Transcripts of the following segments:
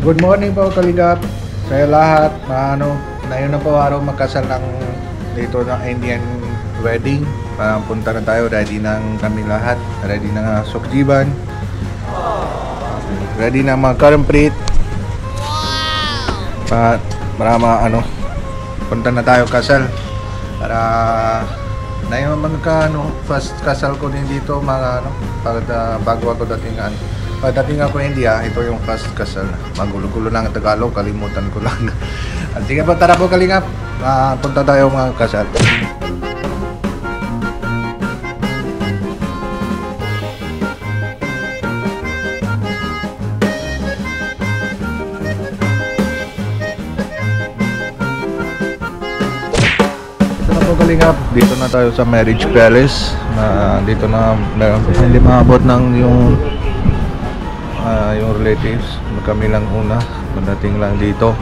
Good morning po Kalingap sa lahat. Ngayon na po araw magkasal ng dito ng Indian wedding. Punta na tayo, ready ng kami lahat. Ready na sukjiban. Ready na mga karamprit. Para punta na tayo kasal. Para na yung first kasal ko din dito bago ako datingan. Pagdating ako India, ito yung first kasal. Magulo-gulo lang ang Tagalog, kalimutan ko lang. At sige po, tara po Kalingap. Punta tayo mga kasal. Ito na po Kalingap, dito na tayo sa marriage palace. Dito na hindi maabot ng yung relatives. Kami lang una, pagdating lang dito.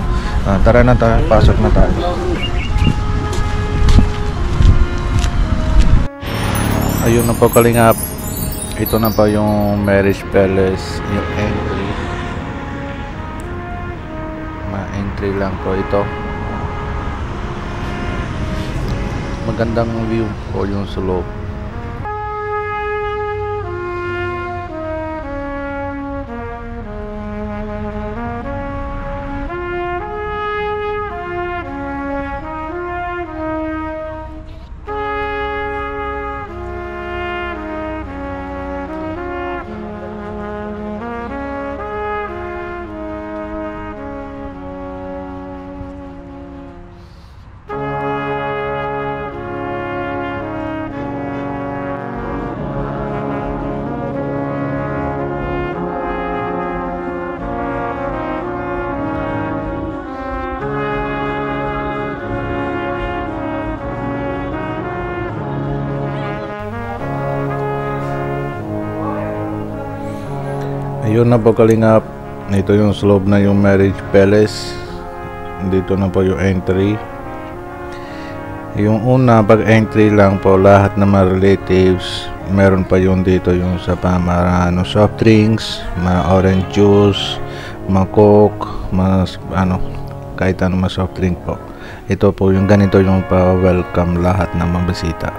Tara na tayo, pasok na tayo. Ayun na po Kalingap, ito na pa yung marriage palace, yung entry. Ma-entry lang po ito. Magandang view po yung sa loob. Ayun na po Kalingap, ito yung slope na yung marriage palace. Dito na po yung entry. Yung una, pag entry lang po, lahat ng mga relatives. Meron pa yung dito yung sa soft drinks, mga orange juice, mga coke, kahit mga soft drink po. Ito po yung ganito yung pa-welcome lahat ng mga bisita.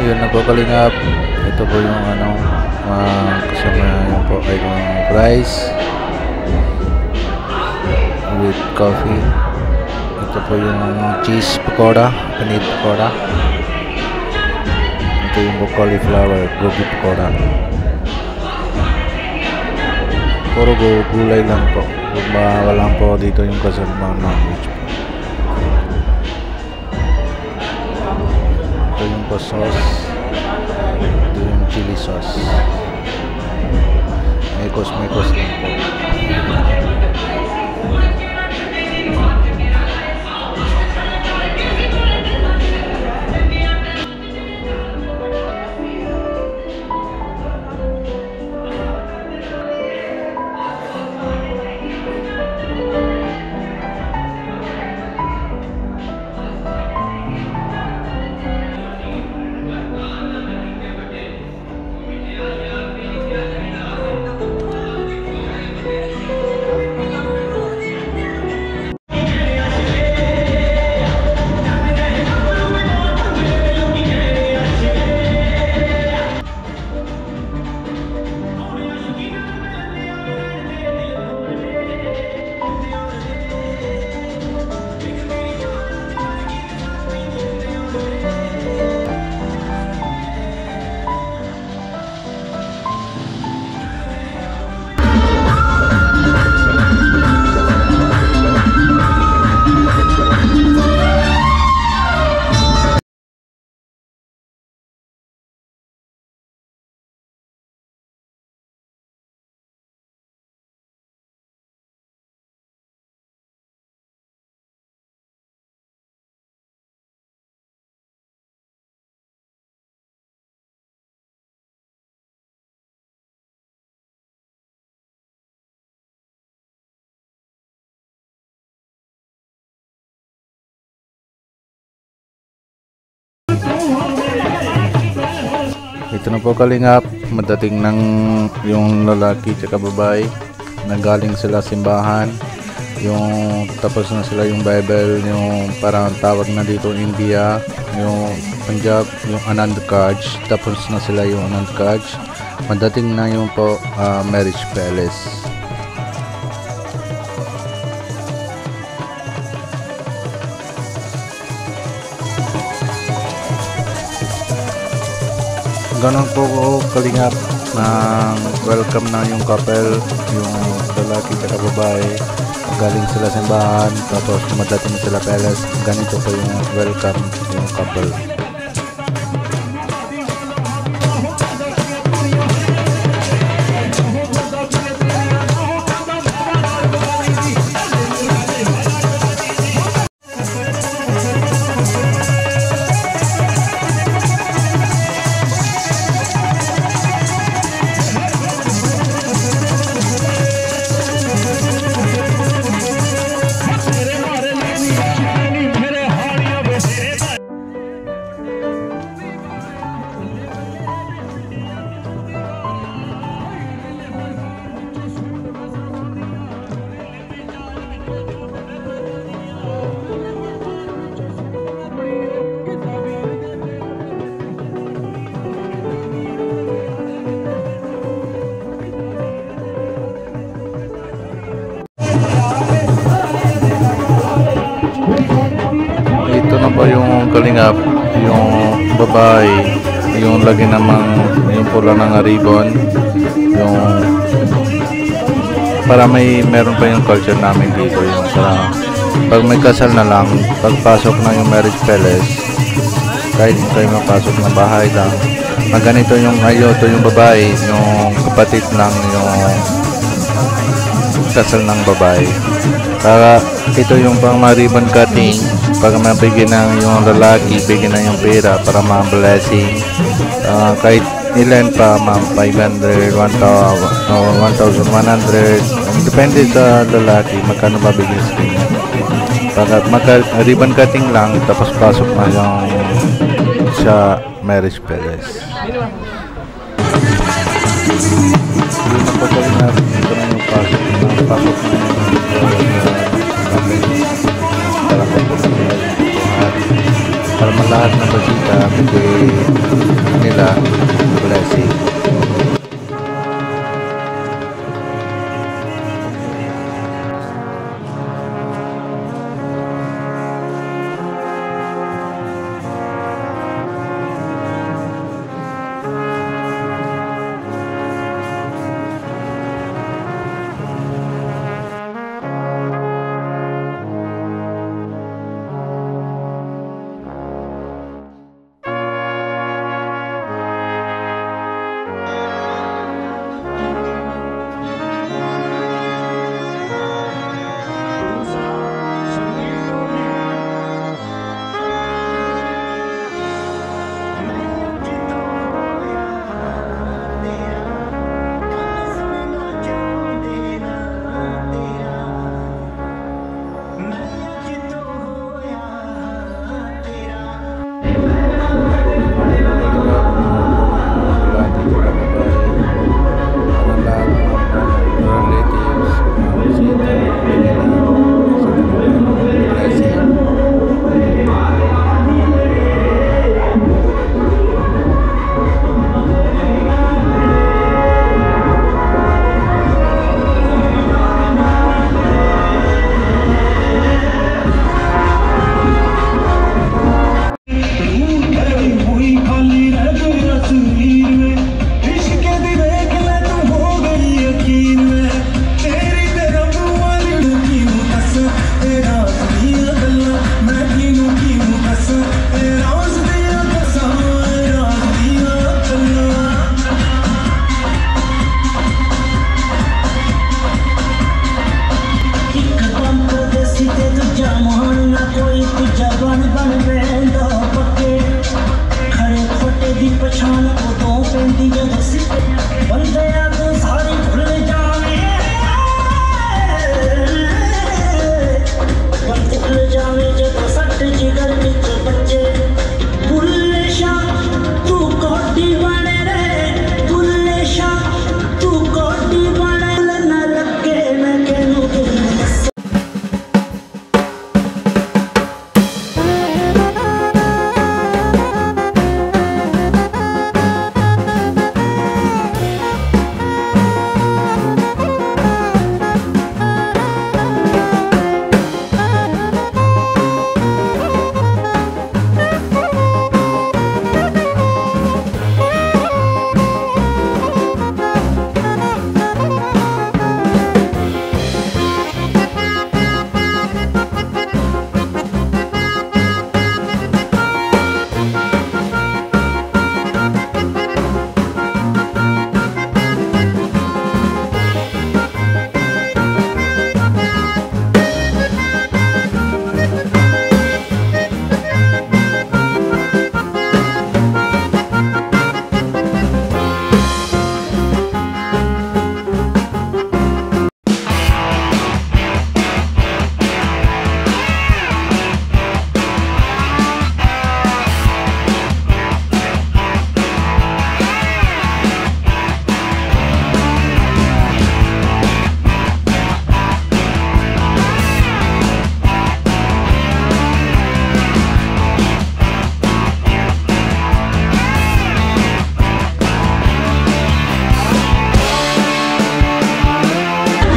Yun na po Kalingap, ito po yung kasama yun po ay yung rice with coffee. Ito po yung cheese pakora, paneer pakora. Ito yung cauliflower, gobi pakora. Puro gulay lang po, wala po dito yung kasama non-veg. Ito yung sauce, ito yung chili sauce. Mekos lang po. Ito na po kalingap, madating ng yung lalaki at babae, nagaling sila simbahan, yung tapos na sila yung Bible, yung parang tawag na dito India, yung Punjab, yung Anand Kaj, tapos na sila yung Anand Kaj, madating na yung po marriage palace. Ganon po kalingap na welcome na yung couple, yung lalaki at babae, galing sila simbahan tapos madating sila palace. Ganito po yung welcome yung couple. Ito na ba yung kalingap, yung babae, yung lagi namang yung pula ng ribbon, yung para meron pa yung culture namin dito, yung parang pag may kasal na lang, pagpasok na yung marriage palace, kahit kayo mapasok ng bahay lang, ganito yung ayoto yung babae, yung kapatid lang yung kasal ng babae. Para ito yung pang ribbon cutting, pag mabigyan ng yung lalaki, bigyan na yung pera para ma-blessing. Kahit ilan pa, 500, 1,100, depende sa lalaki, magkano mabigyan sa kanya. Para ribbon cutting lang, tapos pasok na yung sa marriage palace. Hindi na pa pala natin ito na yung pasok na yung para malahat na basita bigay nila blessing.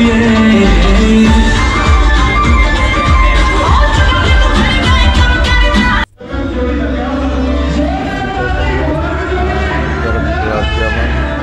Garam grabe man.